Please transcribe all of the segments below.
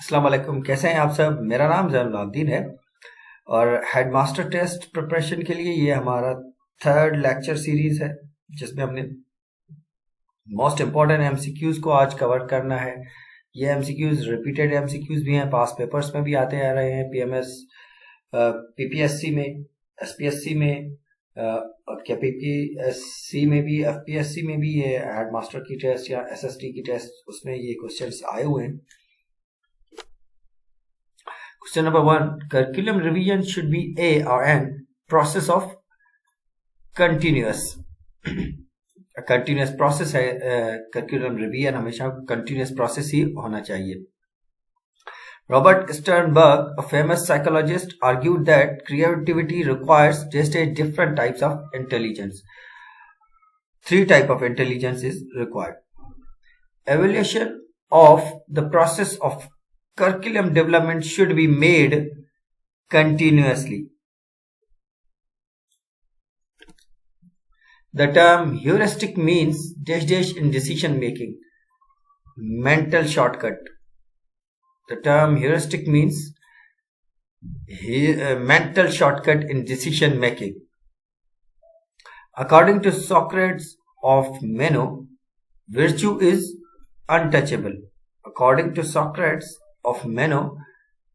अस्सलाम वालेकुम। कैसे हैं आप सब? मेरा नाम जैनुलाब्दीन है और हेडमास्टर टेस्ट प्रिपरेशन के लिए ये हमारा थर्ड लेक्चर सीरीज है जिसमें हमने मोस्ट इम्पॉर्टेंट एमसीक्यूज को आज कवर करना है। ये एमसीक्यूज रिपीटेड एमसीक्यूज भी हैं, पास पेपर्स में भी आते आ रहे हैं, पीएमएस, पीपीएससी में, एसपीएससी में और क्या पीपीएससी में भी, एफपीएससी में भी ये हेडमास्टर की टेस्ट या एसएसटी की टेस्ट उसमें ये क्वेश्चंस आए हुए हैं। Question number 1. Curriculum revision should be an process of continuous. A continuous process है। curriculum revision हमेशा continuous process ही होना चाहिए। Robert Sternberg, a famous psychologist, argued that creativity requires just a different types of intelligence. 3 types of intelligence is required. Evaluation of the process of curriculum development should be made continuously. The term heuristic means dash in decision making, mental shortcut. The term heuristic means mental shortcut in decision making. According to Socrates of Meno, virtue is untouchable. According to Socrates of Meno,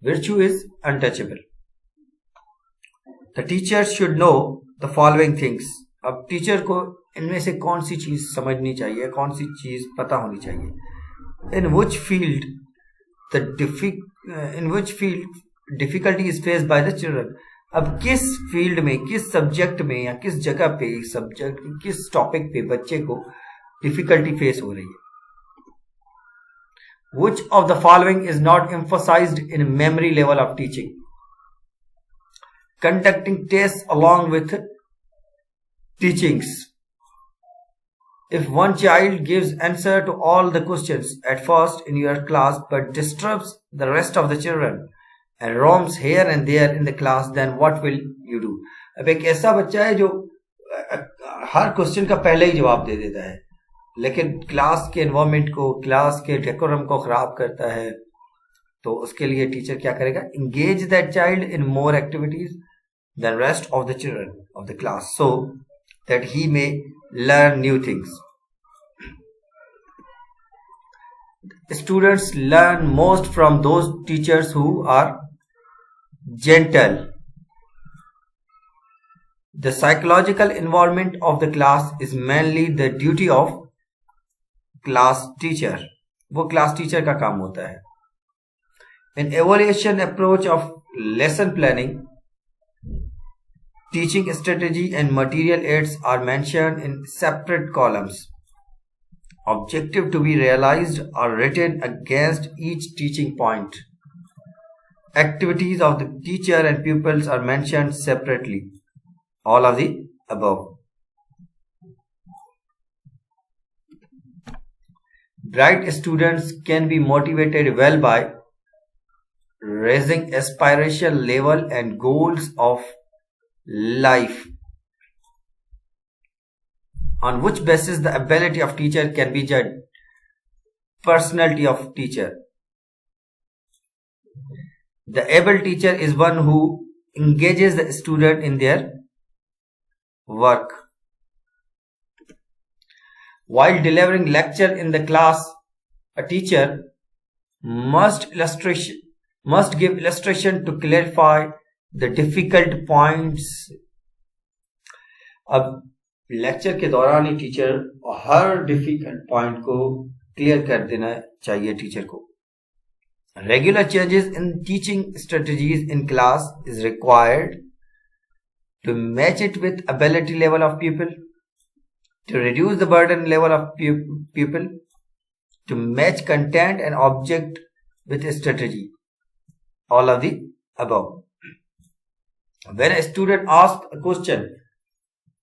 virtue is untouchable. The teacher should know the following things. अब teacher को इनमें से कौन सी चीज समझनी चाहिए, कौन सी चीज पता होनी चाहिए। In which field difficulty is faced by the children. अब किस फील्ड में, किस सब्जेक्ट में या किस जगह पे, सब्जेक्ट किस टॉपिक पे बच्चे को डिफिकल्टी फेस हो रही है। Which of the following is not emphasized in memory level of teaching? Conducting tests along with teachings. If one child gives answer to all the questions at first in your class but disturbs the rest of the children and roams here and there in the class, then what will you do? अब एक ऐसा बच्चा है जो हर question का पहले ही जवाब दे देता है लेकिन क्लास के एनवायरनमेंट को, क्लास के डेकोरम को खराब करता है, तो उसके लिए टीचर क्या करेगा? Engage that child in more activities than rest of the children of the class so that he may learn new things. Students learn most from those teachers who are gentle. The psychological environment of the class is mainly the duty of class teacher. वो class teacher का काम होता है. In evaluation approach of lesson planning, teaching strategy and material aids are mentioned in separate columns. Objective to be realized are written against each teaching point. Activities of the teacher and pupils are mentioned separately. All of the above. Bright students can be motivated well by raising aspiration level and goals of life. On which basis the ability of teacher can be judged? Personality of teacher. The able teacher is one who engages the student in their work. While delivering lecture in the class, a teacher must give illustration to clarify the difficult points. अब lecture के दौरान ही teacher हर difficult point को clear कर देना चाहिए teacher को. Regular changes in teaching strategies in class is required to match it with ability level of pupil, to reduce the burden level of pupil, to match content and object with a strategy. All of the above. When a student asks a question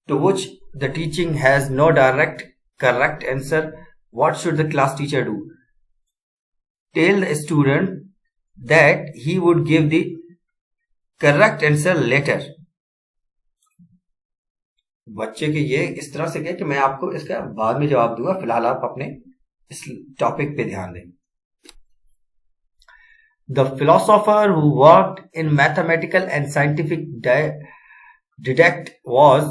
to which the teaching has no direct correct answer, what should the class teacher do? Tell the student that he would give the correct answer later. बच्चे के ये इस तरह से कहे कि मैं आपको इसका बाद में जवाब दूंगा, फिलहाल आप अपने इस टॉपिक पे ध्यान दें. The philosopher who worked in mathematical and scientific didact was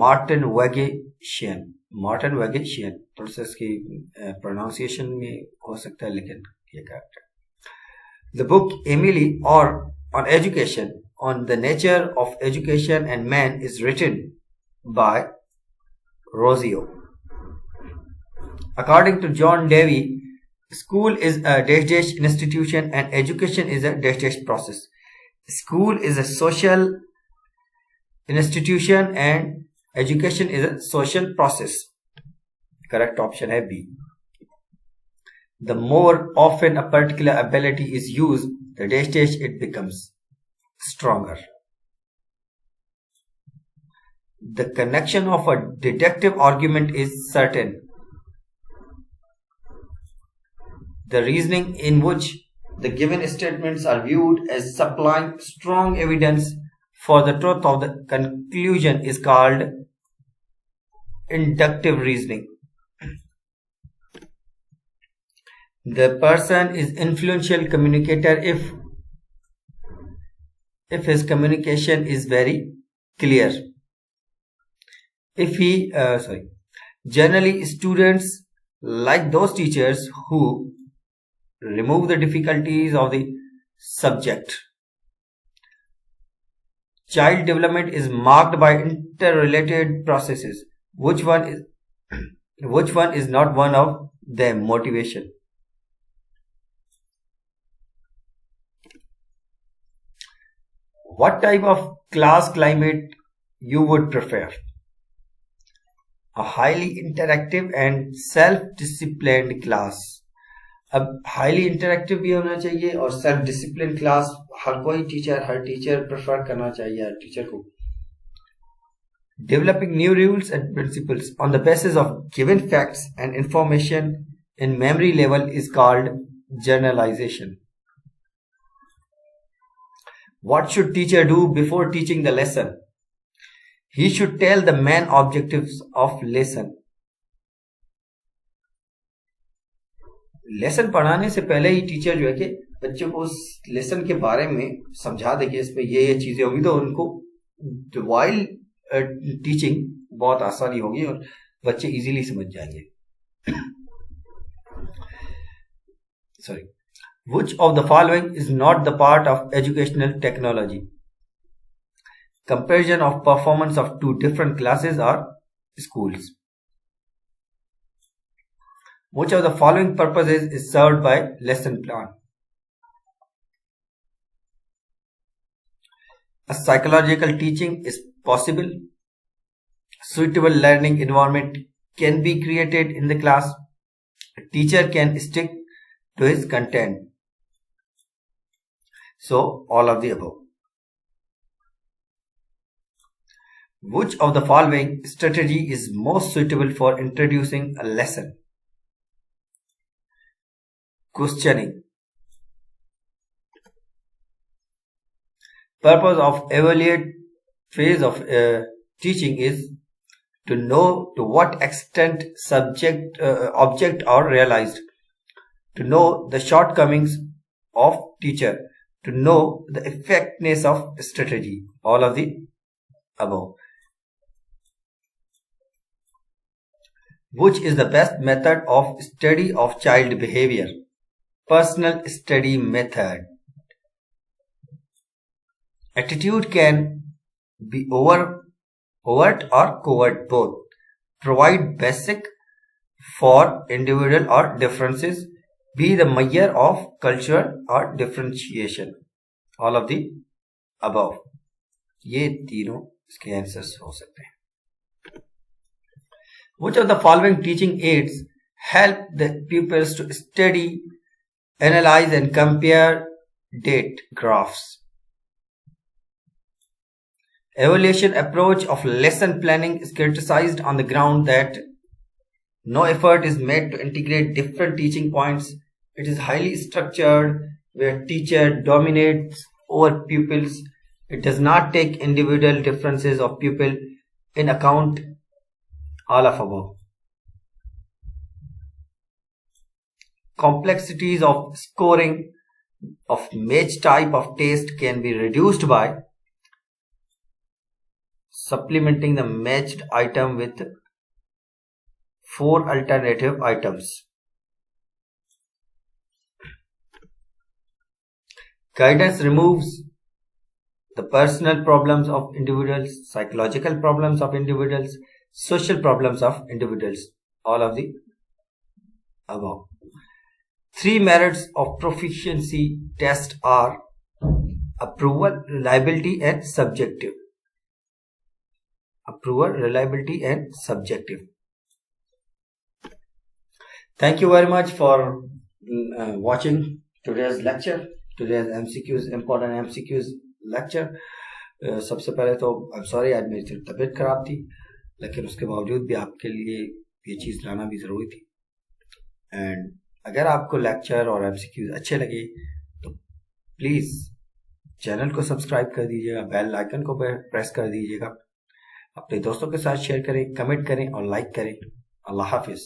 Martin वेगेशियन. मार्टिन वेगेशियन, थोड़ा सा इसकी प्रोनाउंसिएशन में हो सकता है, लेकिन ये करेक्ट है. The book Emily or on education, on the nature of education and man is written by Rosio. According to John Dewey, school is a dash institution and education is a dash process. School is a social institution and education is a social process. Correct option है B. The more often a particular ability is used, the dash it becomes stronger. The connection of a deductive argument is certain. The reasoning in which the given statements are viewed as supplying strong evidence for the truth of the conclusion is called inductive reasoning. The person is influential communicator if his communication is very clear. Generally students like those teachers who remove the difficulties of the subject. Child development is marked by interrelated processes. Which one is not one of them? Motivation. What type of class climate you would prefer? A highly interactive and self-disciplined class. अब highly interactive भी होना चाहिए और self discipline class हर teacher prefer करना चाहिए हर teacher को. Developing new rules and principles on the basis of given facts and information in memory level is called generalization. What should teacher do before teaching the lesson? He should tell the main objectives of lesson. Lesson पढ़ाने से पहले ही teacher जो है कि बच्चों को उस lesson के बारे में समझा दे कि इसमें ये चीजें होंगी, तो उनको वाइल टीचिंग बहुत आसानी होगी और बच्चे इजीली समझ जाएंगे. Sorry. Which of the following is not the part of educational technology? Comparison of performance of two different classes or schools. Which of the following purposes is served by lesson plan? A psychological teaching is possible. Suitable learning environment can be created in the class. A teacher can stick to his content. So, all of the above. Which of the following strategy is most suitable for introducing a lesson? Questioning. Purpose of evaluate phase of teaching is to know to what extent object are realized, to know the shortcomings of teacher, to know the effectiveness of strategy. All of the above. Which is the best method of study of child behavior? Personal study method. Attitude can be overt or covert, both. Provide basic for individual or differences. Be the measure of cultural or differentiation. All of the above. ये तीनों इसके answers हो सकते हैं. Which of the following teaching aids help the pupils to study, analyze and compare date graphs? Evaluation approach of lesson planning is criticized on the ground that no effort is made to integrate different teaching points. It is highly structured where teacher dominates over pupils. It does not take individual differences of pupil in account. All of above. Complexities of scoring of match type of test can be reduced by supplementing the matched item with 4 alternative items. Guidance removes the personal problems of individuals, psychological problems of individuals, social problems of individuals, all of the above. 3 merits of proficiency test are approval, reliability and subjective. Approval, reliability and subjective. Thank you very much for watching today's lecture, today's MCQs, important MCQs lecture. सबसे पहले तो I am sorry, आज मेरी तबीयत खराब थी, लेकिन उसके बावजूद भी आपके लिए ये चीज़ लाना भी ज़रूरी थी. एंड अगर आपको लेक्चर और MCQs अच्छे लगे तो प्लीज़ चैनल को सब्सक्राइब कर दीजिएगा, बेल आइकन को प्रेस कर दीजिएगा, अपने दोस्तों के साथ शेयर करें, कमेंट करें और लाइक करें. अल्लाह हाफिज़.